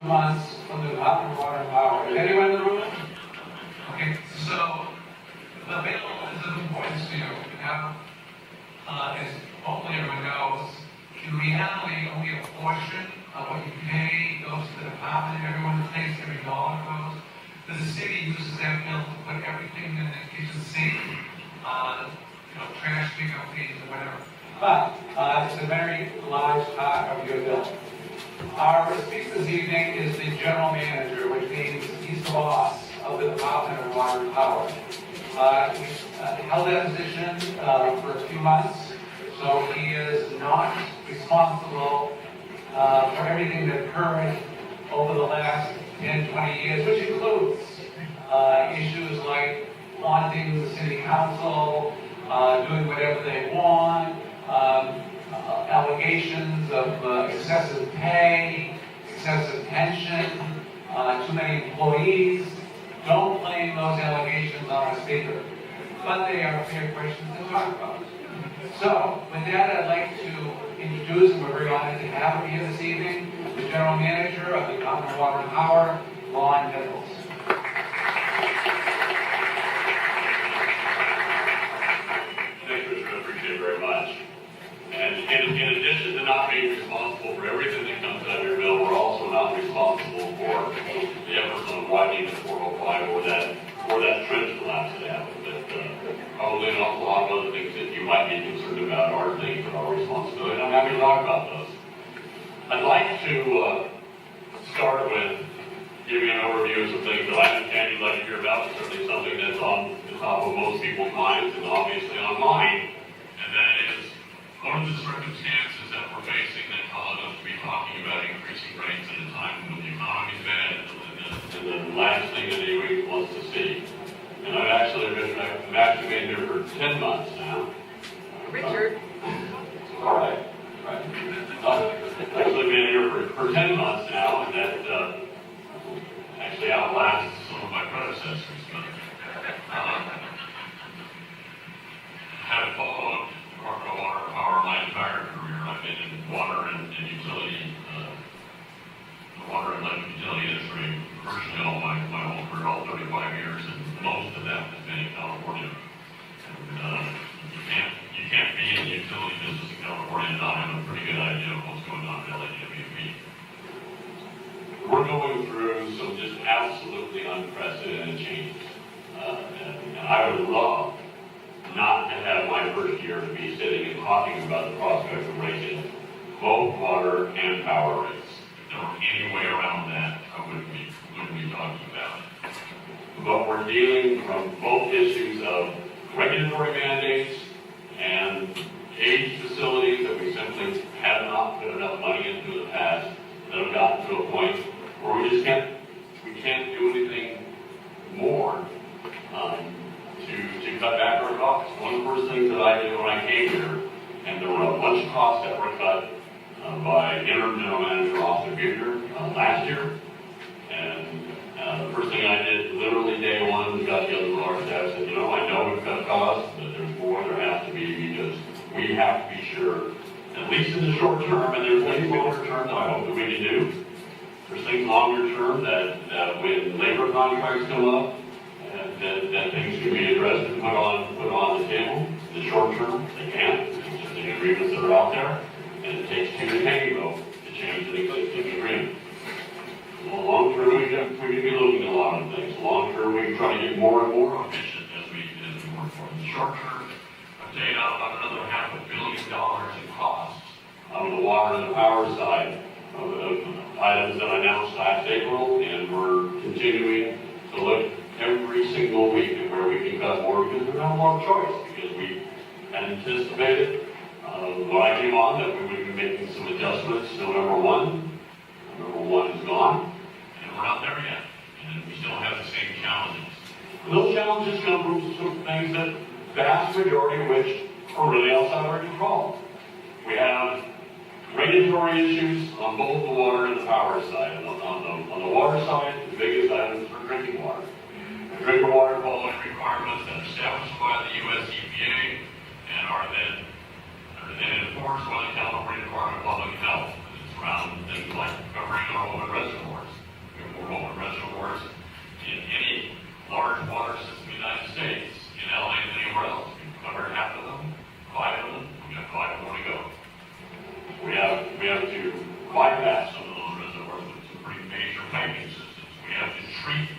months from the Department of Water and Power. Is anyone in the room? Okay, so the bill is of importance to you. Now, as hopefully everyone knows, in reality, only a portion of what you pay goes to the department. Everyone thinks every dollar goes. The city uses that bill to put everything in the kitchen sink, trash pickup fees or whatever. But it's a very large part of your bill. Our speaker this evening is the general manager, which means he's the boss of the Department of Water and Power. He held that position for a few months, so he is not responsible for everything that occurred over the last 10, 20 years, which includes issues like wanting the city council, doing whatever they want, allegations of excessive pay, excessive pension, too many employees. Don't blame those allegations on our speaker, but they are fair questions to talk about. So, with that, I'd like to introduce, and we're very honored to have him here this evening, the General Manager of the Department of Water and Power, Nichols. Thanks, Richard. I appreciate it very much. And in addition to not being responsible for everything that comes out of your bill, we're also not responsible for the efforts on widening the 405 or that trench collapse that happened. But probably an awful lot of other things that you might be concerned about are things that are responsibility. And I'm happy to talk about those. I'd like to start with giving an overview of some things that I understand you'd like to hear about. It's certainly something that's on the top of most people's minds and obviously on mine. And that is, what are the circumstances that we're facing that cause us to be talking about increasing rates at a time when the economy's bad and the last thing that anybody wants to see? And I've actually been here for 10 months now. Richard. All right. I've actually been here for 10 months now, and that actually outlasts some of my predecessors. But have followed Department of Water and Power my entire career. I've been in water and utility, the water and electric utility industry virtually all my whole career, all 35 years, and most of that has been in California. And you can't be in the utility business in California and not have a pretty good idea of what's going on in LAWP. We're going through some just absolutely unprecedented changes. And I would love not to have my first year to be sitting and talking about the prospect of raising both water and power rates. If there were any way around that, I wouldn't be talking about it. But we're dealing from both issues of regulatory mandates and aged facilities that we simply have not put enough money into in the past that have gotten to a point where we just can't do anything more to cut back our costs. One of the first things that I did when I came here, and there were a bunch of costs that were cut by interim general manager Officer Buechner last year, and the first thing I did, literally day one, we got together with our staff and said, I know we've cut costs, but there's more there has to be because we have to be sure, at least in the short term, and there's things longer term that I hope that we can do. There's things longer term that when labor contracts come up, that things can be addressed and put on the table. In the short term, they can't. It's just the agreements that are out there, and it takes two to tango to change an existing agreement. Well, long term, we can be looking at a lot of things. Long term, we can try to get more and more efficient as we work for it. In the short term, I've taken out about another $500 million in costs on the water and the power side of items that I announced last April, and we're continuing to look every single week at where we can cut more because we don't have a lot of choice, because we had anticipated when I came on that we would be making some adjustments to November 1. November 1 is gone, and we're not there yet, and we still have the same challenges. And those challenges come from some things that vast majority of which are really outside our control. We have regulatory issues on both the water and the power side. On the water side, the biggest items are drinking water. Drinking water quality requirements that are established by the U.S. EPA and are then enforced by the California Department of Public Health. It's around things like covering our open reservoirs. piping systems. We have to treat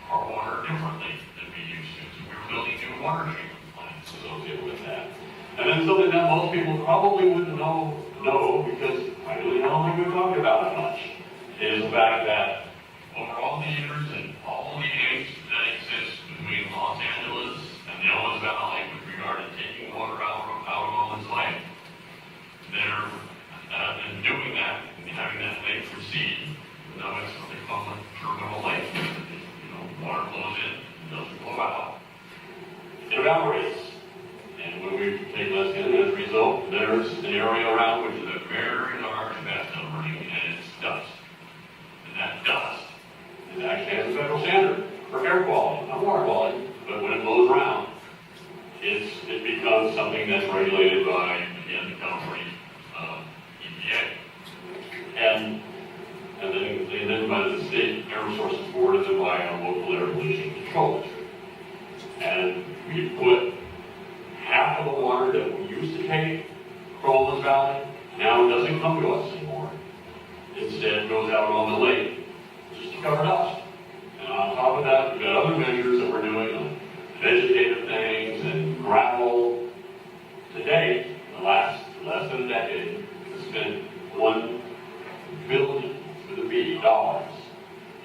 our water differently than we used to. So we're building new water treatment plants associated with that. And then something that most people probably wouldn't know because I really don't think we've talked about it much, is the fact that over all the years and all the angst that exists between Los Angeles and the Owens Valley with regard to taking water out of Owens Lake, they're in doing that and having that lake recede. Now it's what they call a terminal lake. Water flows in, it doesn't flow out. It evaporates. And when we take less in, as a result, there's an area around which is a very large bathtub running, and it's dust. And that dust is actually has a federal standard for air quality, not water quality, but when it blows around, it becomes something that's regulated by, again, the California EPA. And then by the State Air Resources Board, and then by our local air pollution control district. And we put half of the water that we used to take from Owens Valley, now it doesn't come to us anymore. Instead, it goes out on the lake just to cover dust. And on top of that, we've got other measures that we're doing on vegetative things and gravel. To date, the less than a decade, has spent $1 billion with a B dollars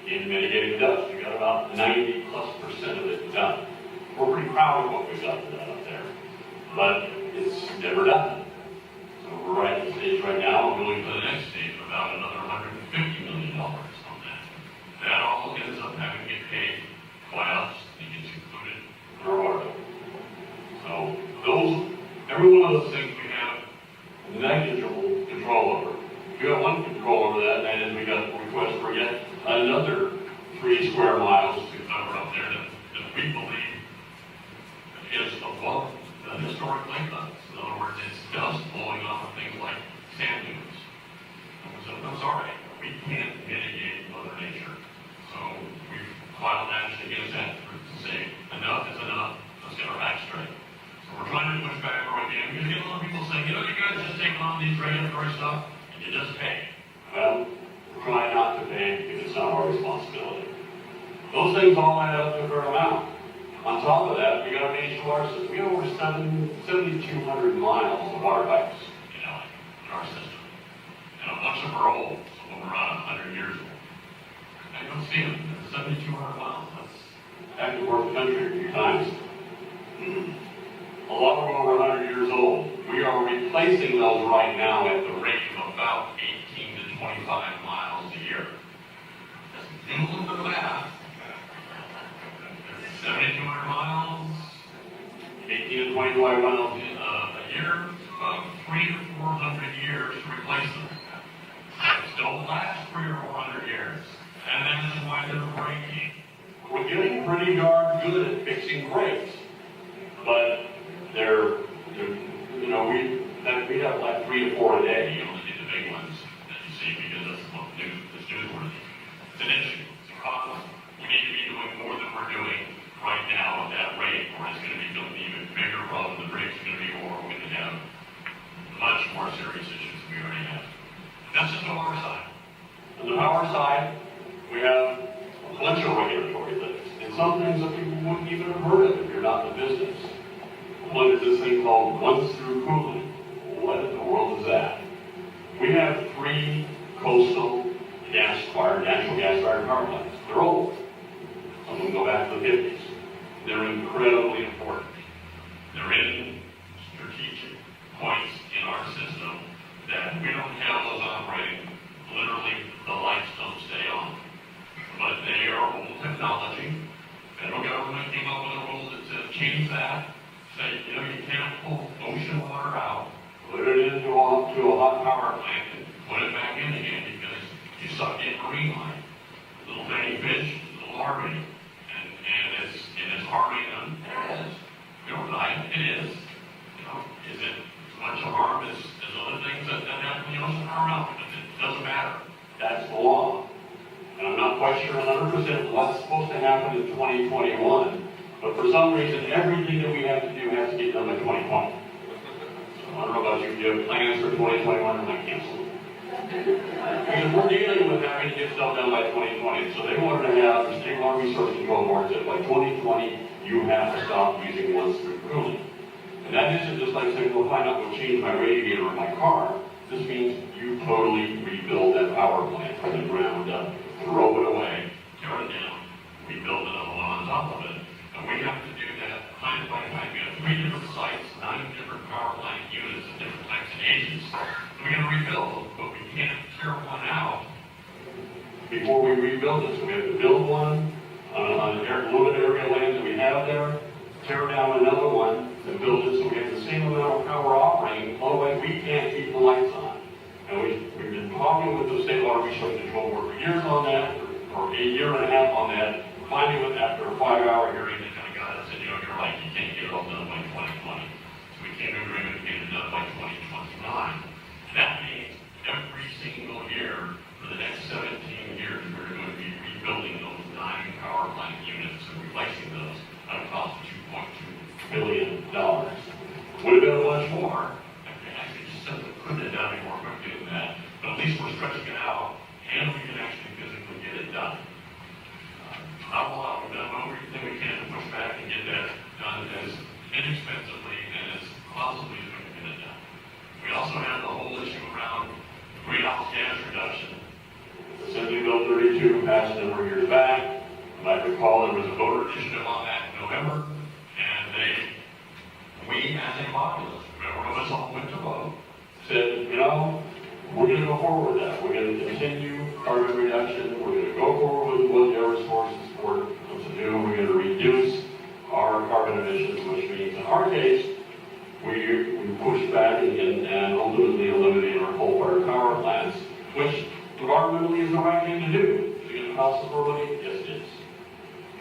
in mitigating dust. We got about 90+% of it done. We're pretty proud of what we've done up there, but it's never done. So we're right at the stage right now, we're going to the next stage of about another $150 million on that. That all ends up having to get paid by us and gets included in our water bill. So every one of those things we have negligible control over. We got one control over that, and that is we got a request for yet another 3 square miles to cover up there that we believe is above the historic lake limits. In other words, it's dust blowing off of things like sand dunes. So I'm sorry, we can't mitigate Mother Nature. So we've filed action against that to say enough is enough. Let's get our back straight. So we're trying to push back right now. Because you get a lot of people saying, you guys just taking on these regulatory stuff. You just pay. Well, we're trying not to pay if it's not our responsibility. Those things all add up to a fair amount. On top of that, we got a national water system. We have over 7,200 miles of water pipes in our system. And a bunch of them are old, some of them are around 100 years old. I don't see them. 7,200 miles. That's active work the country a few times. A lot of them are over 100 years old. We are replacing those right now at the rate of about 18 to 25 miles a year. Just do a little bit of math. 7,200 miles, 18 to 25 miles a year, about 300 to 400 years to replace them. They don't last 300 or 400 years. And that's why they're breaking. We're getting pretty darn good at fixing breaks. But we have like 3 to 4 a day. You only see the big ones that you see because that's what is newsworthy. It's an issue. It's a problem. We need to be doing more than we're doing right now at that rate, or it's going to be an even bigger problem. The rate's going to be more. We're going to have much more serious issues than we already have. That's just the water side. On the power side, we have a bunch of regulatory things, and some things that people wouldn't even have heard of if you're not in the business. One is this thing called once-through cooling. What in the world is that? We have 3 coastal natural gas-fired power plants. They're old. Some of them go back to the 50s. They're incredibly important. They're in strategic points in our system that we don't have those operating. Literally, the lights don't stay on. But they are old technology. Federal government came up with a rule to change that. Say, you can't pull ocean water out, put it into a hot power plant, and put it back in again because you suck in marine life. Little tiny fish, little larvae, and it's harming them. It is. We don't deny it. It is. Is it as much a harm as other things that happen in the ocean? I don't know. It doesn't matter. That's the law. And I'm not quite sure 100% what's supposed to happen in 2021. But for some reason, everything that we have to do has to get done by 2020. So I don't know about you. If you have plans for 2021, I might cancel them. Because we're dealing with having to get stuff done by 2020. 2020. So they wanted to have, the State Water Resource Control Board said by 2020, you have to stop using one-stream cooling. And that isn't just like saying, well, I'm not going to change my radiator in my car. This means you totally rebuild that power plant from the ground up, throw it away, tear it down, rebuild another one on top of it. And we have to do that time by time. We have 3 different sites, 9 different power plant units of different types of ages. We're going to rebuild, but we can't tear one out before we rebuild it. So we have to build one on the limited area of land that we have there, tear down another one, and build it so we have the same amount of power operating. Otherwise, we can't keep the lights on. And we've been talking with the State Water Resource Control Board for years on that, or a year and a half on that. Finally, after a 5-hour hearing, they kind of got us and said, you're right, you can't get it all done by 2020. So we came to an agreement to get it done by 2029. That means every single year for the next 17 years, we're going to be rebuilding those 9 power plant units and replacing those at a cost of $2.2 billion. Would have been a bunch more. Actually, just simply couldn't have done any more quickly than that. But at least we're stretching it out, and we can actually physically get it done. We've done everything we can to push back and get that done as inexpensively and as possibly as we can get it done. We also have the whole issue around greenhouse gas reduction. Assembly Bill 32 passed a number of years back. You might recall there was a voter initiative on that in November, and we as a populace, whoever of us all went to vote, said, we're going to go forward with that. We're going to continue carbon reduction. We're going to go forward with what the Air Resources Board wants to do. We're going to reduce our carbon emissions, which means in our case, we push back and ultimately eliminate our coal-fired power plants, which environmentally is the right thing to do. Is it going to cost us more money? Yes, it is.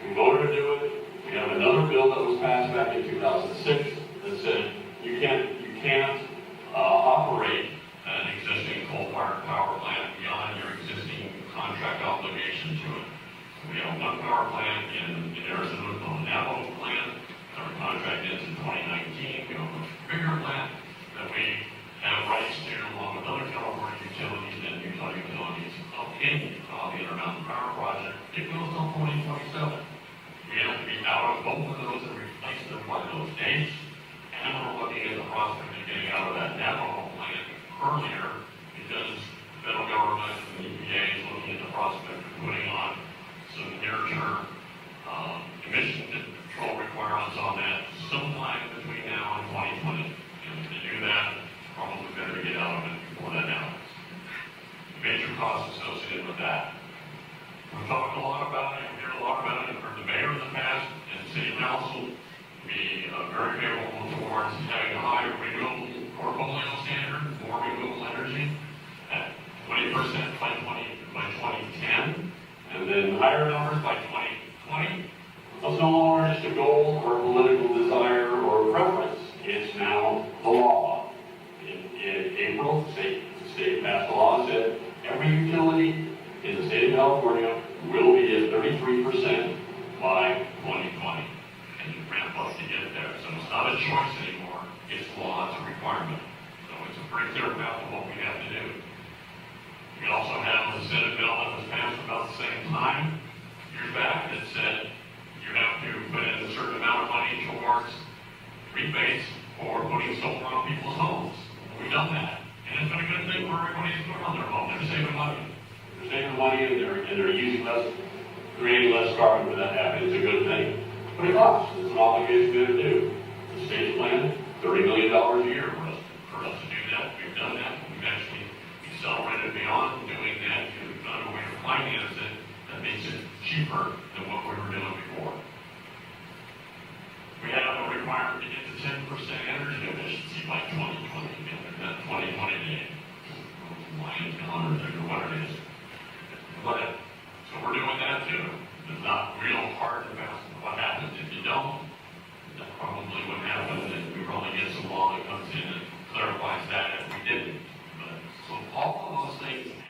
We voted to do it. We have another bill that was passed back in 2006 that said you can't operate an existing coal-fired power plant beyond your existing contract obligation to it. We have one power plant in Arizona called the Navajo plant. Our contract ends in 2019. We have a bigger plant that we have rights to along with other California utilities and Utah utilities in the Intermountain Power Project. It goes until 2027. We have to be out of both of those and replace them by those dates. And we're looking at the prospect of getting out of that Navajo plant earlier because the federal government and the EPA is looking at the prospect of putting on some near-term emission control requirements on that sometime between now and 2020. And to do that, probably better get out of it before that happens. Major costs associated with that. We've talked a lot about it, we've heard a lot about it from the mayor in the past and city council. Be very favorable towards having a higher renewable portfolio standard, more renewable energy at 20% by 2010, and then higher numbers by 2020. That's no longer just a goal or a political desire or a preference. It's now the law. In April, the state passed a law that said every utility in the state of California will be at 33% by 2020. And you ramp up to get there. So it's not a choice anymore. It's law, it's a requirement. So it's a pretty clear path of what we have to do. We also have the Senate bill that was passed about the same time, years back, that said you have to put in a certain amount of money towards rebates for putting solar on people's homes. We've done that. And it's been a good thing for everybody to put on their home. They're saving money. They're saving money and they're using less, creating less carbon when that happens. It's a good thing. But it costs. It's an obligation to do. The state's plan, $30 million a year for us to do that. We've done that. We've actually accelerated beyond doing that. We've found a way to finance it that makes it cheaper